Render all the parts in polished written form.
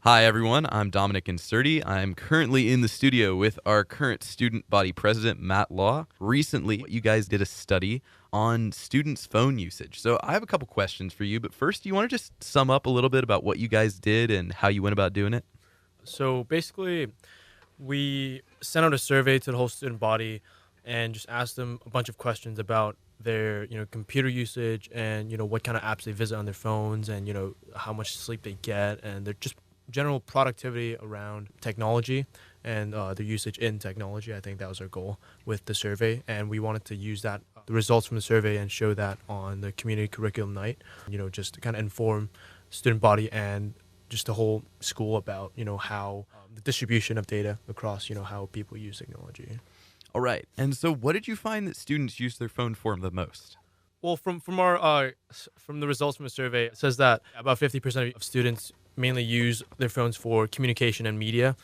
Hi, everyone. I'm Dominic Inserti. I'm currently in the studio with our current student body president, Matt Law. Recently, you guys did a study on students' phone usage. So I have a couple questions for you, but first, do you want to just sum up a little bit about what you guys did and how you went about doing it? So basically, we sent out a survey to the whole student body and just asked them a bunch of questions about their, computer usage and, what kind of apps they visit on their phones and, how much sleep they get and their just general productivity around technology and their usage in technology. I think that was our goal with the survey. And we wanted to use that, the results from the survey and show that on the community curriculum night, just to kind of inform student body and just the whole school about how the distribution of data across how people use technology. All right. And so what did you find that students use their phone for the most? Well, from the results from the survey, it says that about 50% of students mainly use their phones for communication and media,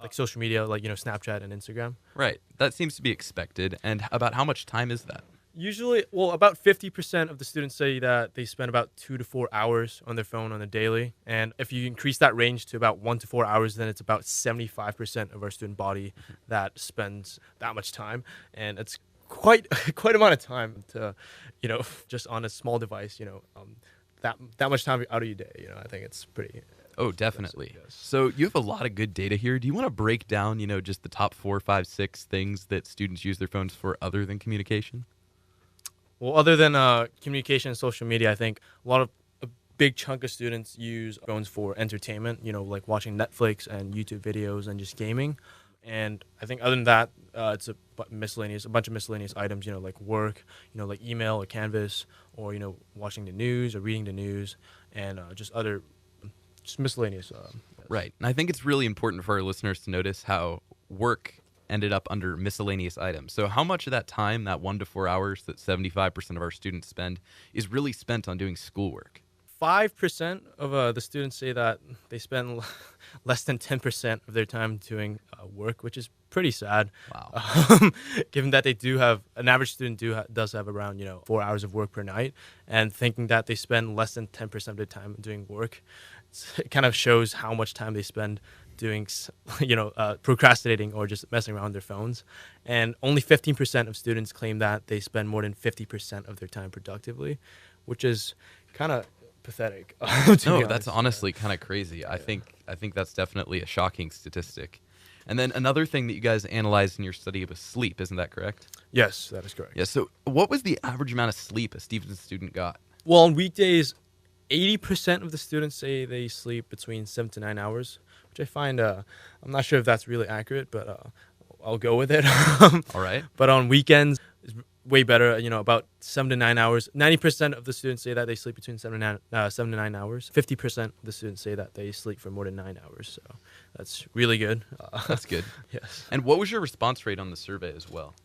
like social media, like Snapchat and Instagram. Right. That seems to be expected. And about how much time is that? Usually, well, about 50% of the students say that they spend about 2 to 4 hours on their phone on a daily. And if you increase that range to about 1 to 4 hours, then it's about 75% of our student body that spends that much time. And it's quite quite amount of time to, just on a small device, that much time out of your day. I think it's pretty. Oh, definitely. Yes. So you have a lot of good data here. Do you want to break down, just the top 4, 5, 6 things that students use their phones for other than communication? Well, other than communication and social media, I think a big chunk of students use phones for entertainment, like watching Netflix and YouTube videos and just gaming. And I think other than that, it's a bunch of miscellaneous items, like work, like email or Canvas, or, watching the news or reading the news, and just miscellaneous. Right. And I think it's really important for our listeners to notice how work ended up under miscellaneous items. So how much of that time, that 1 to 4 hours that 75% of our students spend, is really spent on doing schoolwork? 5% of the students say that they spend less than 10% of their time doing work, which is pretty sad. Wow. Given that they do have an average student does have around 4 hours of work per night, and thinking that they spend less than 10% of their time doing work, it kind of shows how much time they spend doing, procrastinating or just messing around their phones. And only 15% of students claim that they spend more than 50% of their time productively, which is kind of pathetic. No, that's honestly kind of crazy. I think that's definitely a shocking statistic. And then another thing that you guys analyzed in your study was sleep, isn't that correct? Yes, that is correct. Yeah, so what was the average amount of sleep a Stevenson student got? Well, on weekdays, 80% of the students say they sleep between 7 to 9 hours, which I find, I'm not sure if that's really accurate, but I'll go with it. All right. But on weekends, it's way better, about 7 to 9 hours. 90% of the students say that they sleep between 7 to 9 hours. 50% of the students say that they sleep for more than 9 hours. So that's really good. That's good. Yes. And what was your response rate on the survey as well?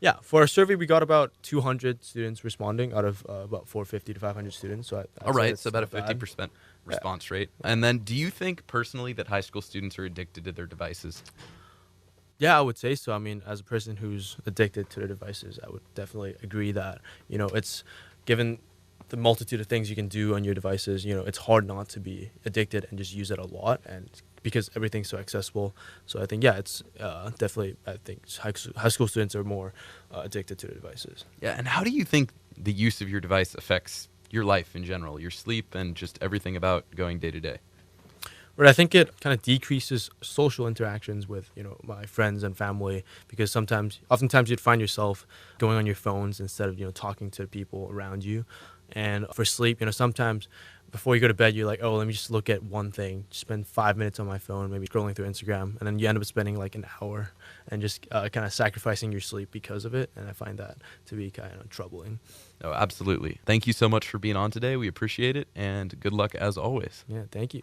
Yeah, for our survey, we got about 200 students responding out of about 450 to 500 students. So All right, so about a 50% response rate. And then do you think personally that high school students are addicted to their devices? Yeah, I would say so. I mean, as a person who's addicted to their devices, I would definitely agree that, it's given the multitude of things you can do on your devices, it's hard not to be addicted and just use it a lot, and because everything's so accessible. So I think, yeah, it's definitely, I think high school students are more addicted to their devices. Yeah, and how do you think the use of your device affects your life in general, your sleep, and just everything about going day to day? But I think it kind of decreases social interactions with, my friends and family, because oftentimes you'd find yourself going on your phones instead of, talking to people around you. And for sleep, sometimes before you go to bed, you're like, oh, let me just look at one thing, just spend 5 minutes on my phone, maybe scrolling through Instagram. And then you end up spending like an hour and just kind of sacrificing your sleep because of it. And I find that to be kind of troubling. Oh, absolutely. Thank you so much for being on today. We appreciate it, and good luck as always. Yeah, thank you.